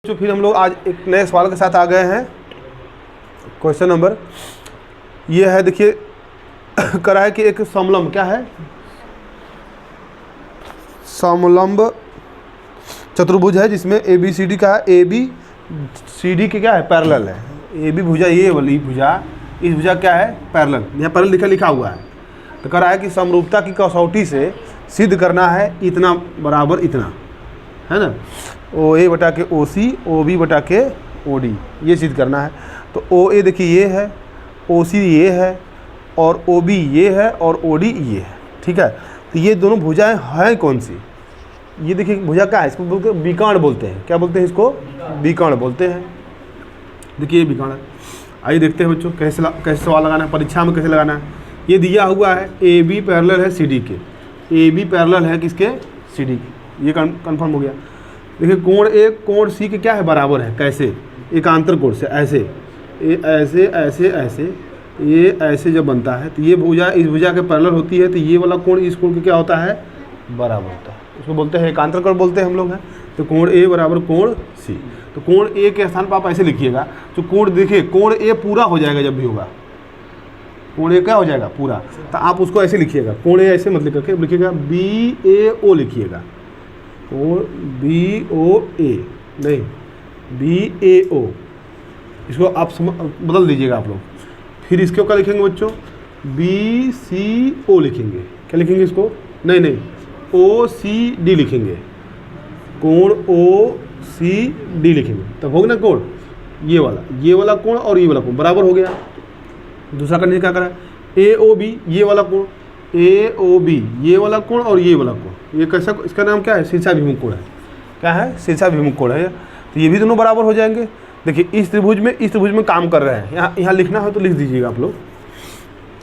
तो फिर हम लोग आज एक नए सवाल के साथ आ गए हैं। क्वेश्चन नंबर ये है, देखिए करा है कि एक समलंब क्या है, समलंब चतुर्भुज है जिसमें ए बी सी डी का है, ए बी सी डी के क्या है पैरेलल है। ए बी भुजा, ये वाली भुजा, इस भुजा क्या है पैरेलल, यहाँ पैरेलल लिखा हुआ है। तो करा है कि समरूपता की कसौटी से सिद्ध करना है इतना बराबर इतना, है ना, ओ ए बटा के ओ सी, ओ बी बटा के ओ डी, ये सिद्ध करना है। तो ओ ए देखिए ये है, ओ सी ये है, और ओ बी ये है, और ओ डी ये है। ठीक है, तो ये दोनों भुजाएं हैं कौन सी, ये देखिए भुजा क्या है, इसको बोलते हैं विकर्ण बोलते हैं। क्या बोलते हैं इसको, विकर्ण बोलते हैं। देखिए ये विकर्ण है। आइए देखते हैं बच्चों कैसे सवाल लगाना है, परीक्षा में कैसे लगाना है। ये दिया हुआ है ए बी पैरेलल है सी डी के, ए बी पैरेलल है किसके, सी डी के, ये कन्फर्म हो गया। देखिए कोण ए कोण सी के क्या है बराबर है, कैसे, एकांतर कोण से, ऐसे ऐसे ऐसे ऐसे, ये ऐसे जब बनता है तो ये भुजा इस भुजा के पैरेलल होती है, तो ये वाला कोण इस कोण के क्या होता है बराबर होता है, उसको बोलते हैं एकांतर कोण बोलते हैं हम लोग हैं। तो कोण ए बराबर कोण सी, तो कोण ए के स्थान पर आप ऐसे लिखिएगा। तो कोण देखिए कोण ए पूरा हो जाएगा जब भी होगा, कोण ए क्या हो जाएगा पूरा, तो आप उसको ऐसे लिखिएगा, कोण ए ऐसे मत लिख के लिखिएगा बी ए ओ लिखिएगा, कोण बी ओ ए नहीं बी ए ओ, इसको आप बदल दीजिएगा आप लोग। फिर इसको क्या लिखेंगे बच्चों, बी सी ओ लिखेंगे, क्या लिखेंगे इसको, नहीं ओ सी डी लिखेंगे, कोण ओ सी डी लिखेंगे, तब होगा ना कोण, ये वाला कोण और ये वाला कोण बराबर हो गया। दूसरा करने क्या करा, ए ओ बी ये वाला कोण, ए ओ बी ये वाला कोण और ये वाला कोण, ये कैसा, इसका नाम क्या है शीर्षाभिमुख कोण है, क्या है शीर्षाभिमुख कोण है। तो ये भी दोनों बराबर हो जाएंगे। देखिए इस त्रिभुज में काम कर रहे हैं, यहाँ लिखना हो तो लिख दीजिएगा आप लोग,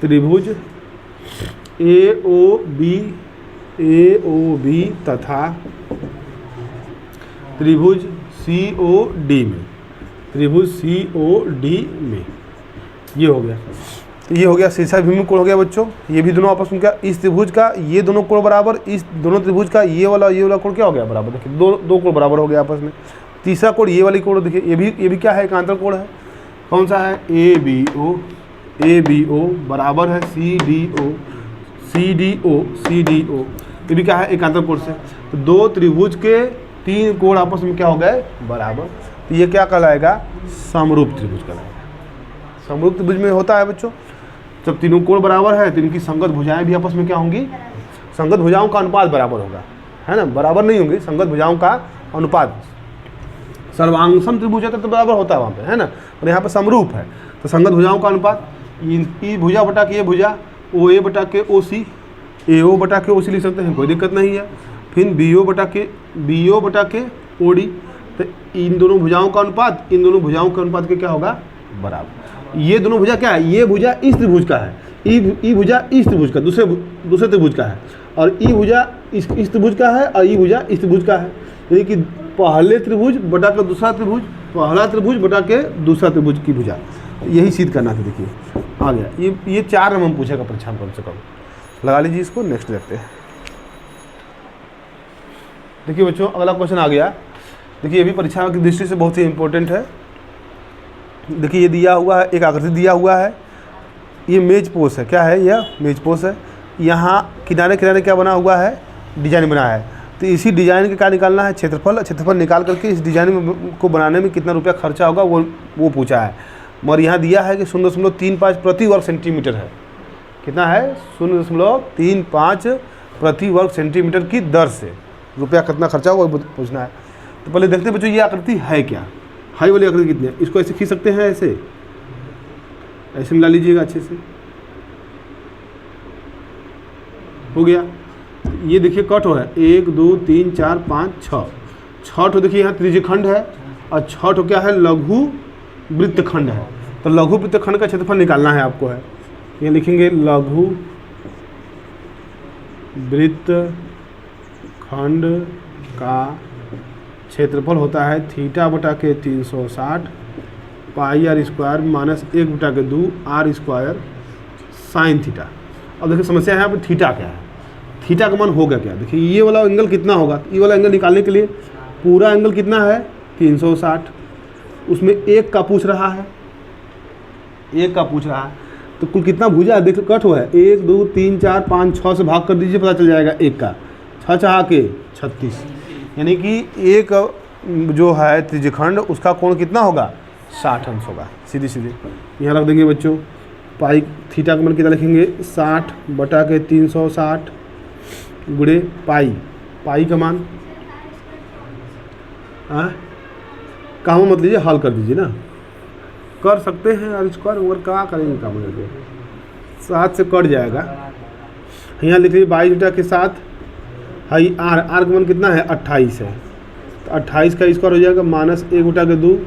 त्रिभुज ए ओ बी तथा त्रिभुज सी ओ डी में, त्रिभुज सी ओ डी में, ये हो गया। तो ये हो गया शीर्षाभिमुख कोण हो गया बच्चों। ये भी दोनों आपस में क्या, इस त्रिभुज का ये दोनों कोण बराबर, इस दोनों त्रिभुज का ये वाला कोण क्या हो गया बराबर। देखिए दो कोण बराबर हो गया आपस में। तीसरा कोण ये वाली कोण, देखिए ये भी क्या है एकांतर कोण है, कौन सा है, ए बी ओ बराबर है सी डी ओ, ये भी क्या है एकांतर कोण से। तो दो त्रिभुज के तीन कोण आपस में क्या हो गए बराबर, तो ये क्या कहलाएगा समरूप त्रिभुज कहलाएगा। समरूप त्रिभुज में होता है बच्चों, जब तीनों कोण बराबर है तो इनकी संगत भुजाएं भी आपस में क्या होंगी, संगत भुजाओं का अनुपात बराबर होगा, है ना, बराबर नहीं होंगी, संगत भुजाओं का अनुपात। सर्वांगसम त्रिभुज है तो बराबर होता है वहाँ पे, है ना, और यहाँ पे समरूप है तो संगत भुजाओं का अनुपात, ई भुजा बटा के ये भुजा, ओ ए बटा के ओ सी, ए ओ बटा के ओ सी लिख सकते हैं, कोई दिक्कत नहीं है। फिर बी ओ बटा के ओ डी, तो इन दोनों भुजाओं का अनुपात इन दोनों भुजाओं के अनुपात के क्या होगा बराबर। ये दोनों भुजा क्या है, ये भुजा इस त्रिभुज का है, ई भुजा इस त्रिभुज का दूसरे त्रिभुज का है, और ई भुजा इस त्रिभुज का है, और ई भुजा इस त्रिभुज का है। यानी कि पहले त्रिभुज बटा के दूसरा त्रिभुज, पहला त्रिभुज बटा के दूसरा त्रिभुज की भुजा, यही सिद्ध करना था। देखिए आ गया, ये 4 नंबर पूछेगा परीक्षा में कम से कम, लगा लीजिए इसको। नेक्स्ट देखते हैं। देखिए बच्चों अगला क्वेश्चन आ गया। देखिए ये भी परीक्षा की दृष्टि से बहुत ही इंपॉर्टेंट है। देखिए ये दिया हुआ है, एक आकृति दिया हुआ है, ये मेज पोस्ट है, क्या है यह मेज पोस्ट है। यहाँ किनारे क्या बना हुआ है, डिजाइन बना है। तो इसी डिजाइन का क्या निकालना है, क्षेत्रफल निकाल करके इस डिजाइन को बनाने में कितना रुपया खर्चा होगा वो पूछा है। मगर यहाँ दिया है कि 0.35 प्रति वर्ग सेंटीमीटर है, कितना है 0.35 प्रति वर्ग सेंटीमीटर की दर से रुपया कितना खर्चा होगा वो पूछना है। तो पहले देखते हैं बच्चों ये आकृति है क्या, हाई वाली आकृति कितनी है, इसको ऐसे खींच सकते हैं, ऐसे मिला लीजिएगा अच्छे से, हो गया। ये देखिए कट हो है 1 2 3 4 5 6 देखिए यहाँ त्रिज्यखंड है, और 6 क्या है लघु वृत्तखंड है। तो लघु वृत्तखंड का क्षेत्रफल निकालना है आपको, है ये लिखेंगे लघु वृत्तखंड का क्षेत्रफल होता है थीटा बटा के 360 पाई आर स्क्वायर माइनस 1 बटा के 2 आर स्क्वायर साइन थीटा। अब देखिए समस्या है यहाँ पर थीटा क्या है, थीटा का मान होगा क्या। देखिए ये वाला एंगल कितना होगा, ये वाला एंगल निकालने के लिए पूरा एंगल कितना है 360, उसमें एक का पूछ रहा है, एक का पूछ रहा है, तो कुल कितना भुजा है देखो, कट हुआ है 1 2 3 4 5 6 से भाग कर दीजिए, पता चल जाएगा एक का, 6 6 के 36, यानी कि एक जो है त्रिज्यखंड उसका कोण कितना होगा 60 अंश होगा। सीधे सीधे यहाँ रख देंगे बच्चों, पाई थीटा का मान कितना लिखेंगे 60 बटा के 360 गुणे पाई, पाई का मान काम मत लीजिए, हल कर दीजिए ना, कर सकते हैं और स्क्वायर ओवर क्या करेंगे काम करके, 7 से कट जाएगा। यहाँ लिख लीजिए 22 बटा के 7, हाई आर, आर का मान कितना है 28 है, तो 28 का स्क्वायर हो जाएगा -1 बटा के 2,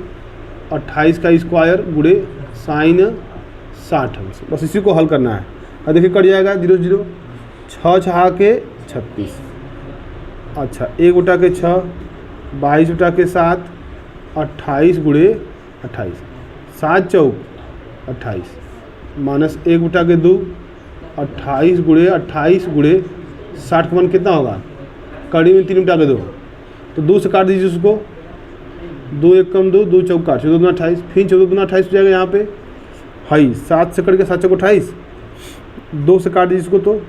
28 का स्क्वायर गुणे साइन 60 अंश, बस इसी को हल करना है। और देखिए कट जाएगा 0 0, 6 6 के 36, अच्छा 1 बटा के 6, 22 बटा के 7, 28 गुणे 28, 7 चौक 28, -1 बटा के 2, 28 गुणे 28 गुणे 60 का मान कितना होगा, कड़ी में 3 बटा के 2, तो 2 से काट दीजिए उसको, 2 1 कम 2, 2 चौक काट, 14 दूना 28, फिर 14 दूना 28 हो जाएगा यहाँ पे, हाई 7 से कट के 7 चौक 28, 2 से काट दीजिए इसको, तो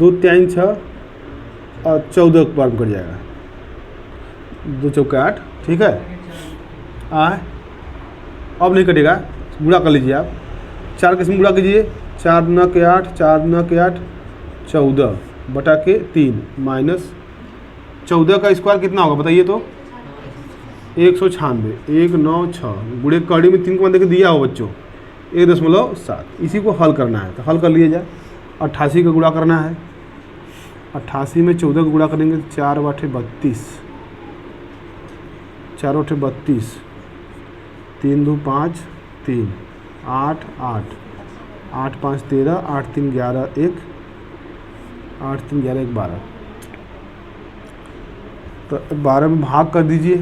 2 3 6 और 14 बार में कट जाएगा, 2 चौक 8, ठीक है। अब नहीं कटेगा, गुणा कर लीजिए आप, 4 के इसमें गुणा कीजिए, 4 दूना के 8, 4 दूना के 8, 14 बटा के 3 माइनस 14 का स्क्वायर कितना होगा बताइए तो, 196, 196 गुणे कड़ी में 3 को मान देखिए दिया हो बच्चों 1.7, इसी को हल करना है, तो हल कर लिया जाए। 88 का गुणा करना है, 88 में 14 का गुणा करेंगे, 4 बटे 32, 4 बटे 32, 3 2 5 3, 8 8, 8 5 13, 8 3 11 1, 8 3 11 1 12, तो 12 में भाग कर दीजिए,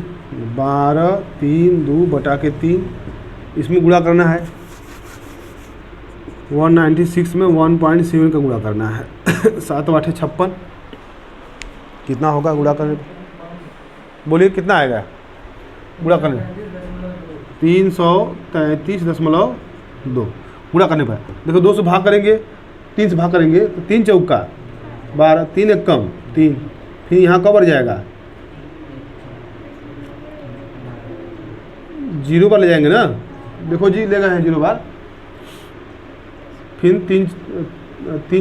12 3 2 बटा के 3, इसमें गुणा करना है, 196 में 1.7 का गुणा करना है, 7 8 56, कितना होगा गुणा करने, बोलिए कितना आएगा गुणा करने, 333.2 गुणा करने पर, देखो 2 से भाग करेंगे, 3 से भाग करेंगे तो 3 चौका 12, 3 1 कम 3, फिर यहाँ कब बढ़ जाएगा 0 बार ले जाएंगे ना, देखो जी ले गए हैं 0 बार, फिर 3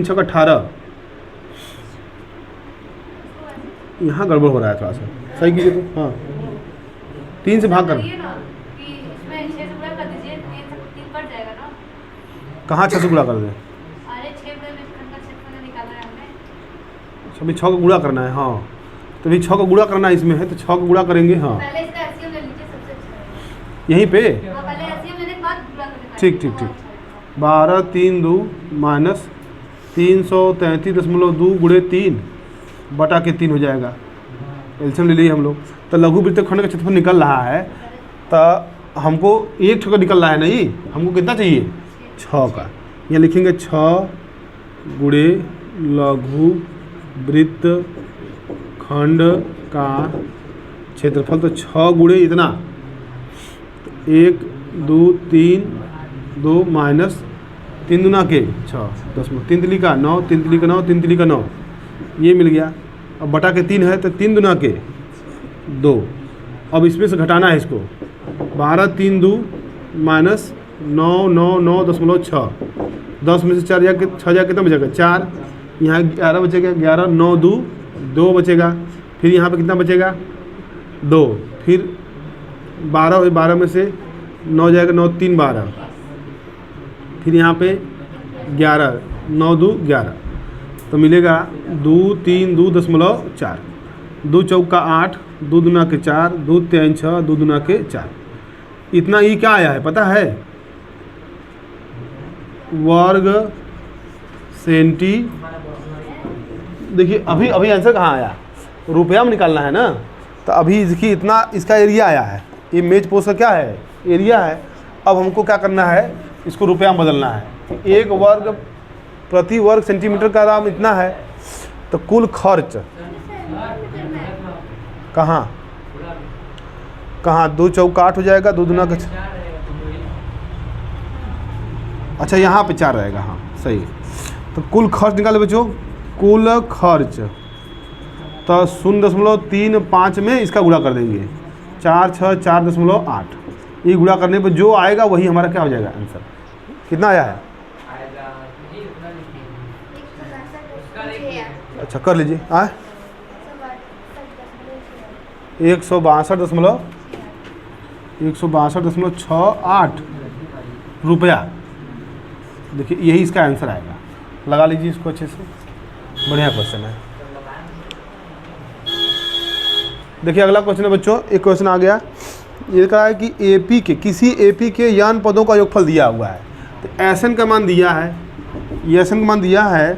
6 18, यहाँ गड़बड़ हो रहा है थोड़ा सा, सही कीजिए तो, हाँ 3 से भाग कर, कहाँ 6 से गुणा कर दें, अभी 6 का गुणा करना है, हाँ तो अभी 6 का गुणा करना है इसमें है, तो 6 का गुणा करेंगे, हाँ यहीं पे, ठीक ठीक ठीक, 12 3 2 माइनस 333.2 गुणे 3 बटा के 3 हो जाएगा, एल्शियम ले लिए हम लोग, तो लघु वृत्तखंड का क्षेत्रफल निकल रहा है, तो हमको एक ठोकर निकल रहा है नहीं, हमको कितना चाहिए 6 का, यहाँ लिखेंगे 6 गुणे लघु वृत्तखंड का क्षेत्रफल, तो 6 गुणे इतना, 1 2 3 2 माइनस 3 दूना के 6, 10 3 तिली का 9, 3 तिली का 9, 3 तिली का 9, ये मिल गया। अब बटा के 3 है तो 3 दूना के 2, अब इसमें से घटाना है इसको, 12 3 2 माइनस 9 9 9.6, 10 में से 4 जाके 6 जाके कितना बचेगा 4, यहाँ 11 बचेगा, 11 9 2 2 बचेगा, फिर यहाँ पे कितना बचेगा 2, फिर 12 12 में से 9 जाएगा 9 3 12, फिर यहाँ पे 11 9 2 11, तो मिलेगा 2 3 2.4, 2 चौका 8, 2 दूना के 4, 2 3 6, 2 दूना के 4, इतना ही क्या आया है पता है, वर्ग सेंटी, देखिए अभी अभी आंसर कहाँ आया, रुपया में निकालना है ना, तो अभी देखिए इतना इसका एरिया आया है, ये मेज पोस्ट का क्या है एरिया है, अब हमको क्या करना है इसको रुपया में बदलना है, एक वर्ग प्रति वर्ग सेंटीमीटर का दाम इतना है, तो कुल खर्च कहाँ कहाँ 2 चौका 8 हो जाएगा, 2 दूना का अच्छा यहाँ पे 4 रहेगा, हाँ सही। तो कुल खर्च निकाले बच्चों, कुल खर्च तो 0.35 में इसका गुणा कर देंगे, 4 6 4.8, ये गुणा करने पर जो आएगा वही हमारा क्या हो जाएगा आंसर। कितना आया है? अच्छा कर लीजिए। 162.68 रुपया। देखिए यही इसका आंसर आएगा, लगा लीजिए इसको अच्छे से, बढ़िया क्वेश्चन है। देखिए अगला क्वेश्चन है बच्चों, एक क्वेश्चन आ गया, ये कहा है कि एपी के किसी एपी के यन पदों का योगफल दिया हुआ है। तो एसएन का मान दिया है, एसएन का मान दिया है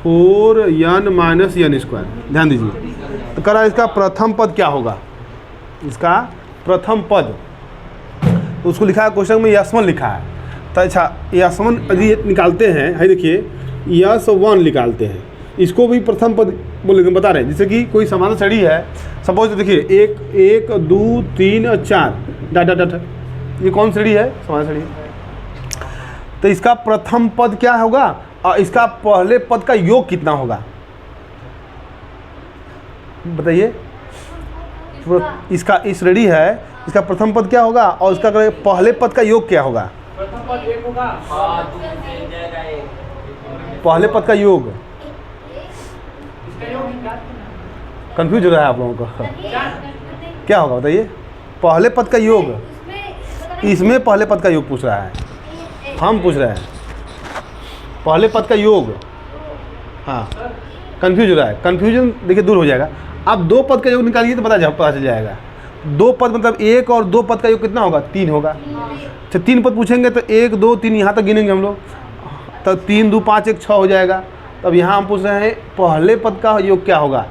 4n माइनस n स्क्वायर। ध्यान दीजिए, तो कह रहा है इसका प्रथम पद क्या होगा, इसका प्रथम पद, तो उसको लिखा है क्वेश्चन में यस1 लिखा है। तो अच्छा यस1 यदि निकालते हैं, है देखिए यस1 निकालते हैं, इसको भी प्रथम पद बोले बता रहे हैं। जैसे कि कोई समांतर श्रेणी है, सपोज देखिए 1 2 3 4 डट डट, ये कौन श्रेणी है? समांतर श्रेणी। तो इसका प्रथम पद क्या होगा और इसका पहले पद का योग कितना होगा बताइए। इसका इस श्रेणी है, इसका प्रथम पद क्या होगा और इसका पहले पद का योग क्या होगा? प्रथम पद 1 होगा, पहले पद का योग। इसका योग कंफ्यूज हो रहा है आप लोगों को, क्या होगा बताइए? पहले पद का योग, इसमें पहले पद का योग पूछ रहा है, हम पूछ रहे हैं पहले पद का योग। हाँ कंफ्यूज हो रहा है, कंफ्यूजन देखिए दूर हो जाएगा। आप 2 पद का योग निकालिए तो पता चल जाएगा। 2 पद मतलब 1 और 2 पद का योग कितना होगा? 3 होगा। अच्छा 3 पद पूछेंगे तो 1 2 3 यहाँ तक गिनेंगे हम लोग, तो 3 2 5 1 6 हो जाएगा। तब यहाँ हम पूछ रहे हैं पहले पद का योग क्या होगा?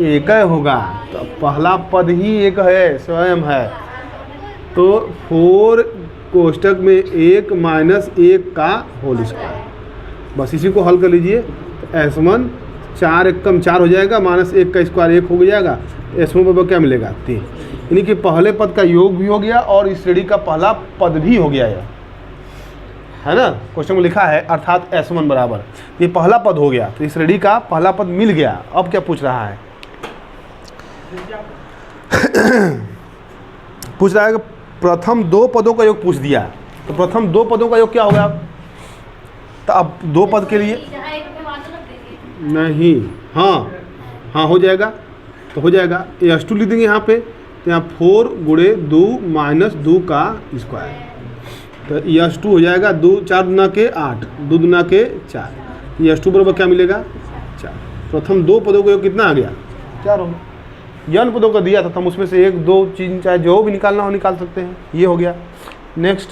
1 होगा। तो पहला पद ही 1 है, स्वयं है। तो 4 कोष्टक में 1 माइनस 1 का होल स्क्वायर, बस इसी को हल कर लीजिए। तो S1 4 1 कम 4 हो जाएगा, माइनस 1 का स्क्वायर 1 हो जाएगा। S1 पर क्या मिलेगा? 3। यानी कि पहले पद का योग भी हो गया और इस श्रेणी का पहला पद भी हो गया है ना। क्वेश्चन में लिखा है अर्थात S1 बराबर, ये पहला पद हो गया, तो इस श्रेणी का पहला पद मिल गया। अब क्या पूछ रहा है? पूछ रहा है कि प्रथम 2 पदों का योग पूछ दिया, तो प्रथम 2 पदों का योग क्या होगा? तो अब 2 पद के लिए नहीं, हाँ हो जाएगा, तो हो जाएगा S2 लिख देंगे यहाँ पे, तो यहाँ 4 गुणे 2 माइनस 2 का स्क्वायर, तो S2 हो जाएगा 2 4 दुना के 8 2 दुना के 4, S2 बराबर क्या मिलेगा? 4। प्रथम 2 पदों का योग कितना आ गया? 4 होगा। n पदों का दिया था, हम उसमें से 1 2 3 चाहे जो भी निकालना हो निकाल सकते हैं। ये हो गया। नेक्स्ट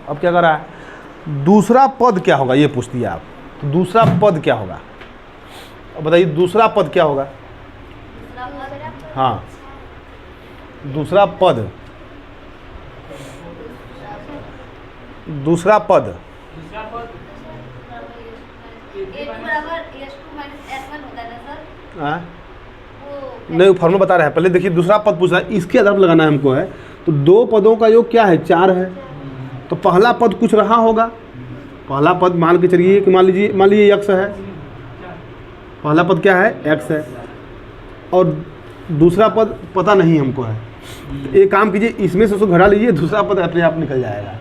अब क्या कर रहा है? दूसरा पद क्या होगा ये पूछ दिया आप, तो दूसरा पद क्या होगा? अब बताइए दूसरा पद क्या होगा? हाँ दूसरा पद, दूसरा पद नहीं फॉर्मूला बता रहे हैं। पहले देखिए दूसरा पद पूछ रहा है, इसके आधार पर लगाना है हमको है। तो 2 पदों का योग क्या है? 4 है। तो पहला पद कुछ रहा होगा, पहला पद मान के चलिए कि मान लीजिए x है, पहला पद क्या है? x है, और दूसरा पद पता नहीं हमको है। एक काम कीजिए, इसमें से उसको घटा लीजिए, दूसरा पद अपने आप निकल जाएगा।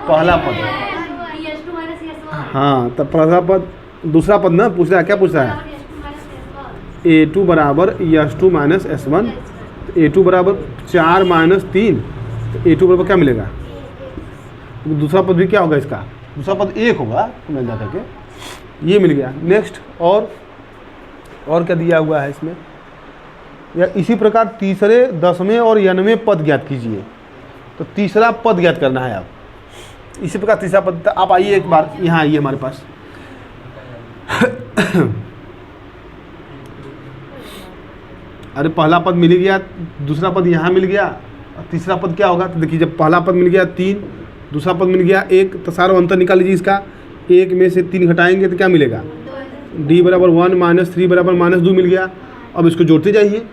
पहला पद हाँ, तब पहला पद दूसरा पद ना पूछ रहा है, क्या पूछ रहा है? A2 बराबर S2 माइनस S1, A2 बराबर 4 माइनस 3, तो A2 बराबर क्या मिलेगा? तो दूसरा पद भी क्या होगा इसका? दूसरा पद 1 होगा, मिल जा करके ये मिल गया। नेक्स्ट और क्या दिया हुआ है इसमें? या इसी प्रकार तीसरे 10वें और 90वें पद ज्ञात कीजिए। तो तीसरा पद ज्ञात करना है आप, इसी प्रकार तीसरा पद। आप आइए एक बार यहाँ आइए हमारे पास। अरे पहला पद मिल गया, दूसरा पद यहाँ मिल गया, और तीसरा पद क्या होगा? तो देखिए जब पहला पद मिल गया 3, दूसरा पद मिल गया 1, तो सारा अंतर निकाल लीजिए इसका। 1 में से 3 घटाएंगे तो क्या मिलेगा? D बराबर 1 माइनस 3 बराबर माइनस 2 मिल गया। अब इसको जोड़ते जाइए,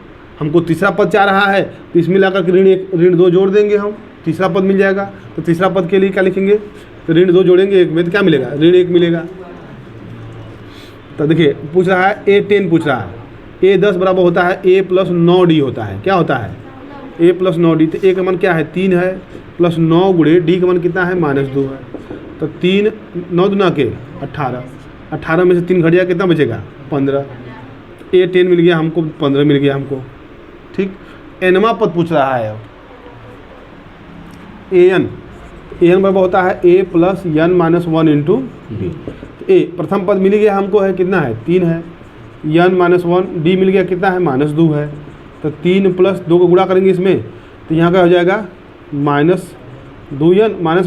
हमको तीसरा पद चाह रहा है, तो इसमें लाकर के ऋण 1 ऋण 2 जोड़ देंगे हम, तीसरा पद मिल जाएगा। तो तीसरा पद के लिए क्या लिखेंगे, तो ऋण 2 जोड़ेंगे 1 में तो क्या मिलेगा, ऋण 1 मिलेगा। तो देखिए पूछ रहा है A10 पूछ रहा है, A10 बराबर होता है A + 9D होता है, क्या होता है A + 9D। तो A का मान क्या है 3 है, प्लस 9 गुणे D का मान कितना है -2 है। तो 3 9 दूना के 18, 18 में से 3 घट जाएगा कितना बचेगा 15। A10 मिल गया हमको, 15 मिल गया हमको, ठीक। nवां पद पूछ रहा है अब an बराबर होता है A + n - 1 इंटू डी। ए प्रथम पद मिल गया हमको है कितना है 3 है, n - 1 डी मिल गया कितना है -2 है। तो 3 + 2 को गुणा करेंगे इसमें, तो यहाँ का हो जाएगा -2n माइनस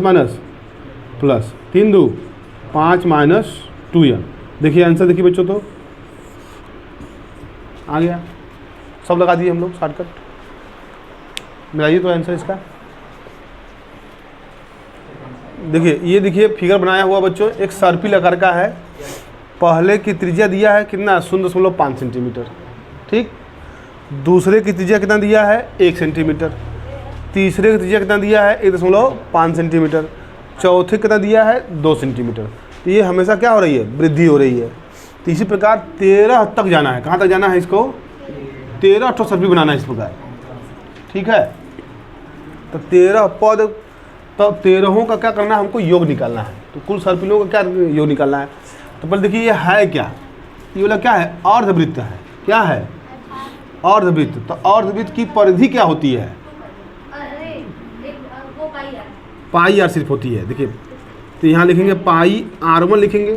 प्लस 3 2 5 - 2n। देखिए आंसर देखिए बच्चों, तो आ गया, सब लगा दिए हम लोग शॉर्टकट। मिलाइए तो आंसर इसका। देखिए ये देखिए फिगर बनाया हुआ बच्चों, एक सर्पिल आकार का है। पहले की त्रिज्या दिया है कितना 0.5 सेंटीमीटर, ठीक। दूसरे की त्रिज्या कितना दिया है 1 सेंटीमीटर। तीसरे की त्रिज्या कितना दिया है 1.5 सेंटीमीटर। चौथे कितना दिया है 2 सेंटीमीटर। तो ये हमेशा क्या हो रही है, वृद्धि हो रही है। तो इसी प्रकार 13 तक जाना है। कहाँ तक जाना है इसको, 13 ठो सर्पिल बनाना है इस प्रकार, ठीक है। तो 13 पद, तो 13 का क्या करना है हमको, योग निकालना है। तो कुल सर्पिलों का क्या योग निकालना है। तो पहले देखिए ये है क्या, ये वाला क्या है अर्धवृत्त है, क्या है अर्धवृत्त। तो अर्धवृत्त की परिधि क्या होती है, पाई आर सिर्फ होती है। देखिए तो यहाँ लिखेंगे पाई r1 लिखेंगे,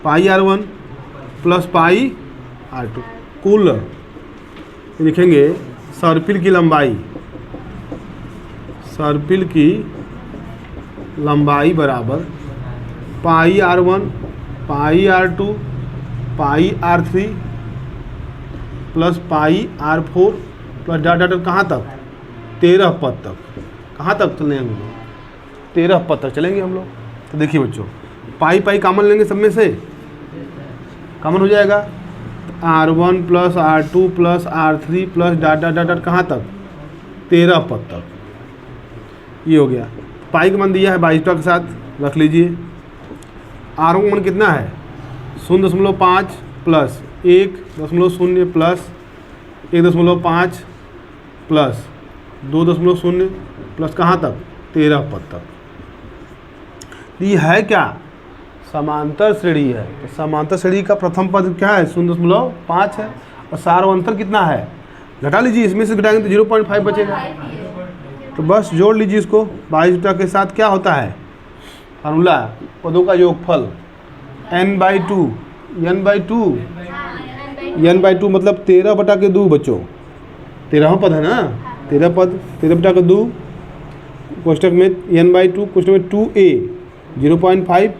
पाई r1 प्लस पाई r2। कुल लिखेंगे सर्पिल की लंबाई, सर्पिल की लंबाई बराबर पाई r1 पाई r2 पाई r3 plus pi r4 plus data कहाँ तक 13 पद तक। कहाँ तक चलेंगे हम लोग, 13 पद तक चलेंगे हम लोग। तो देखिए बच्चों पाई पाई कॉमन लेंगे, सब में से कॉमन हो जाएगा। r1 plus r2 plus r3 plus data कहाँ तक 13 पद तक, ये हो गया। पाई का मान दिया है 22 के साथ रख लीजिए। r1 का मान कितना है 0.5 प्लस 1.0 प्लस 1.5 प्लस 2.0 प्लस कहाँ तक 13 पद तक। ये है क्या, समांतर श्रेणी है। तो समांतर श्रेणी का प्रथम पद क्या है 0.5 है, और सार्वंतर कितना है, घटा लीजिए, इसमें से घटाएंगे तो 0.5 बचेगा। तो बस जोड़ लीजिए इसको 22 के साथ। क्या होता है फार्मूला, पदों का योगफल n/2 n/2 मतलब 13/2 बच्चों, 13वां पद है ना, 13 पद 13/2 कोष्टक में n/2 कोष्टक में 2a 0.5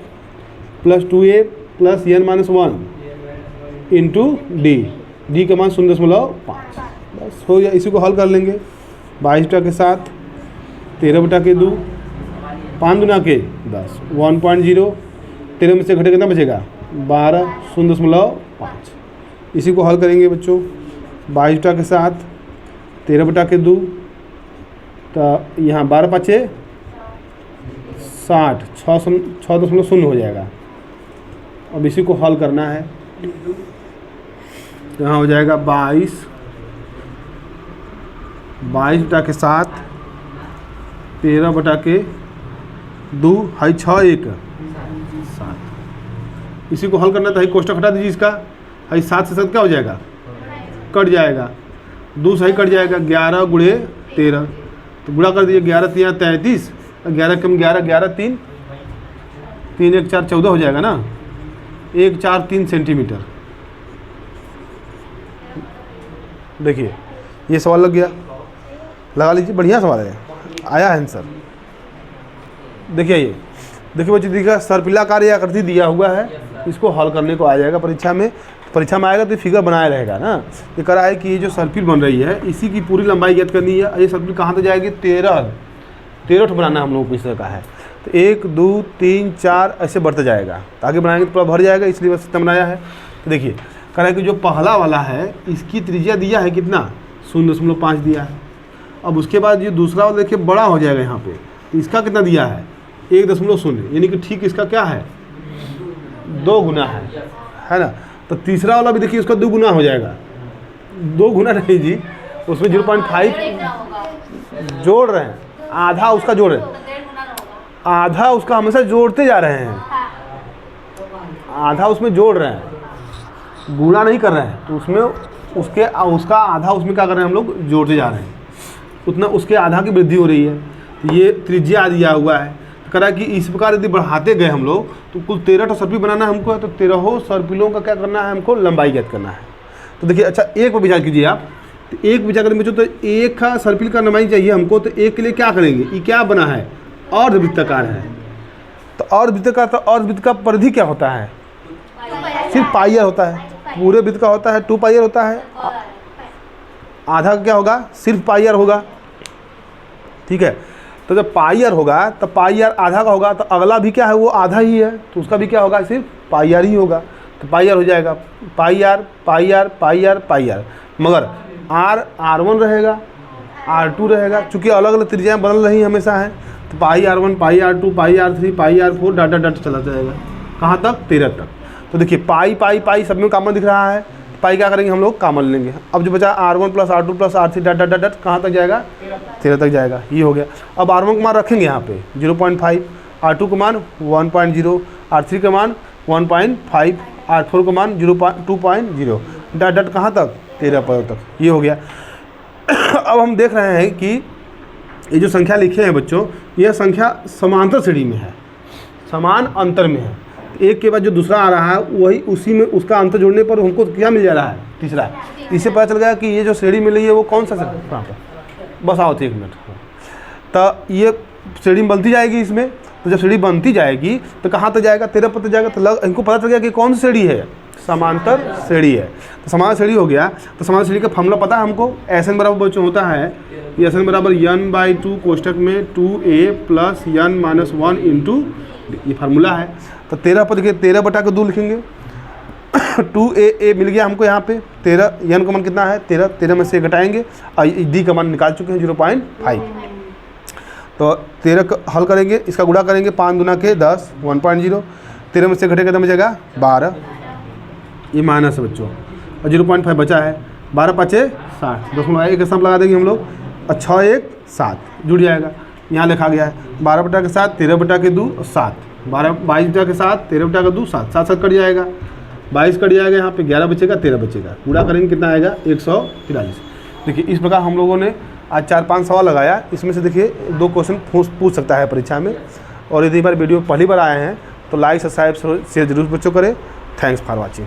plus 2a plus n-1 into D का मान 0.5। बस हो गया, इसी को हल कर लेंगे 22 के साथ 13/2 5 दूना के 10 1.0 13 में से घटे कितना बचेगा 12 0.5। इसी को हल करेंगे बच्चों 22 के साथ 13/2 तो यहाँ 12 × 5 = 60 6.0 हो जाएगा। अब इसी को हल करना है, यहाँ हो जाएगा 22 के साथ 13/2 है 6 1 7। इसी को हल करना था, कोष्टक हटा दीजिए इसका, है 7 से 7 क्या हो जाएगा कट जाएगा, 2 सही कट जाएगा 11 × 13 तो गुणा कर दीजिए 11 × 3 = 33, 11 कम 11 11 3 3 1 4 14 हो जाएगा ना, 1 4 3 सेंटीमीटर। देखिए ये सवाल लग गया, लगा लीजिए, बढ़िया सवाल है, आया है आंसर। देखिए ये देखिए बच्चे देखिए सर्पिलाकार या आकृति दिया हुआ है, इसको हल करने को आ जाएगा परीक्षा में आएगा तो फिगर बनाया रहेगा ना। ये करा है कि ये जो सर्पिल बन रही है इसी की पूरी लंबाई ज्ञात करनी है। ये सर्पिल कहाँ तक जाएगी 13 बनाना हम लोगों को इस तरह का है। तो 1 2 3 4 ऐसे बढ़ते जाएगा, तो आगे बनाएंगे तो पूरा भर जाएगा, इसलिए बस सिस्टम बनाया है। तो देखिए कह रहा है कि जो पहला वाला है इसकी त्रिज्या दिया है कितना 0.5 दिया है। अब उसके बाद ये दूसरा वाला देखिए बड़ा हो जाएगा यहाँ पे, इसका कितना दिया है 1.0, यानी कि ठीक इसका क्या है 2 गुना है ना। तो तीसरा वाला भी देखिए उसका 2 गुना हो जाएगा, 2 गुना नहीं जी, उसमें 0.5 जोड़ रहे हैं, आधा उसका जोड़ रहे हैं, आधा उसका हमेशा जोड़ते जा रहे हैं, आधा उसमें जोड़ रहे हैं, गुणा नहीं कर रहे हैं। तो उसमें उसका आधा उसमें क्या कर रहे हैं हम लोग जोड़ते जा रहे हैं, उतना उसके आधा की वृद्धि हो रही है। तो ये त्रिज्या दिया हुआ है। तो कह रहा है कि इस प्रकार यदि बढ़ाते गए हम लोग तो कुल 13 सर्पिल बनाना है हमको, तो 13 सर्पिलों का क्या करना है हमको लंबाई ज्ञात करना है। तो देखिए अच्छा एक पर विचार कीजिए आप, तो एक विचार करें बच्चों, तो एक का सर्पिल का लंबाई चाहिए हमको, तो एक के लिए क्या करेंगे, ये क्या बना है अर्धवृत्ताकार है। तो अर्धवृत्ताकार, तो अर्धवृत्त का परिधि क्या होता है सिर्फ पाइयर होता है, पूरे वृत्त का होता है 2 पाइयर होता है, आधा क्या होगा सिर्फ पाइयर होगा, ठीक है। तो जब पाइयर होगा तो पाइयर आधा का होगा, तो अगला भी क्या है वो आधा ही है, तो उसका भी क्या होगा सिर्फ पाइयर ही होगा, तो पाइयर हो जाएगा, पाइयर पाइयर पाइयर पाइयर। मगर R1 रहेगा, R2 रहेगा, चूँकि अलग अलग त्रिज्याएँ बदल रही हमेशा हैं, तो पाई R1 पाई R2 पाई R3 पाई R4 डाटा डाटा चला जाएगा कहाँ तक 13 तक। तो देखिए पाई पाई पाई सब में कॉमन दिख रहा है, पाई क्या करेंगे हम लोग कॉमन लेंगे। अब जो बचा R1 + R2 + R3 data data कहाँ तक जाएगा 13 तक जाएगा, ये हो गया। अब R1 का मान रखेंगे यहाँ पे 0.5, R2 का मान 1.0, R3 का मान 1.5, R4 का मान 2.0, डाटा डाटा कहाँ तक 13 पदों तक, ये हो गया। अब हम देख रहे हैं कि ये जो संख्या लिखे हैं बच्चों, यह संख्या समांतर श्रेणी में है, समान अंतर में है। एक के बाद जो दूसरा आ रहा है वही उसी में उसका अंतर जोड़ने पर हमको क्या मिल जा रहा है तीसरा। इससे पता चल गया कि ये जो श्रेणी मिल रही है वो कौन सा श्रेणी, कहाँ पर बस आओ 1 मिनट। तो ये श्रेणी बनती जाएगी इसमें, तो जब श्रेणी बनती जाएगी तो कहाँ तक जाएगा 13 पर जाएगा। तो इनको पता चल गया कि कौन सी श्रेणी है, समांतर श्रेणी है। तो समांतर श्रेणी हो गया। तो समांतर श्रेणी का फॉर्मूला पता है हमको, SN बराबर बच्चों होता है, SN बराबर n/2 कोष्टक में 2a + n-1 इंटू, ये फार्मूला है। तो 13 पर देखिए 13/2 लिखेंगे 2a मिल गया हमको यहाँ पे 13, n का मान कितना है 13, 13 में से घटाएंगे और d का मान निकाल चुके हैं 0.5। तो 13 हल करेंगे, इसका गुणा करेंगे 5 दूना के 10 1.0, 13 में से घटेगा तो बचेगा 12, ये माइनस है बच्चों, और 0.5 बचा है, 12 × 5 = 60, 10 का सम लगा देंगे हम लोग, 6 1 7 जुड़ जाएगा। यहाँ लिखा गया है 12/7 13/2 7, 22/7 13/2 7, 7 7 कट जाएगा, 22 कट जाएगा, यहाँ पे 11 बचेगा 13 बचेगा, पूरा करेंगे कितना आएगा 143। देखिए इस प्रकार हम लोगों ने आज 4-5 सवाल लगाया, इसमें से देखिए 2 क्वेश्चन पूछ सकता है परीक्षा में। और यदि बार वीडियो पहली बार आए हैं तो लाइक सब्सक्राइब शेयर जरूर बच्चों करें। Thanks for watching.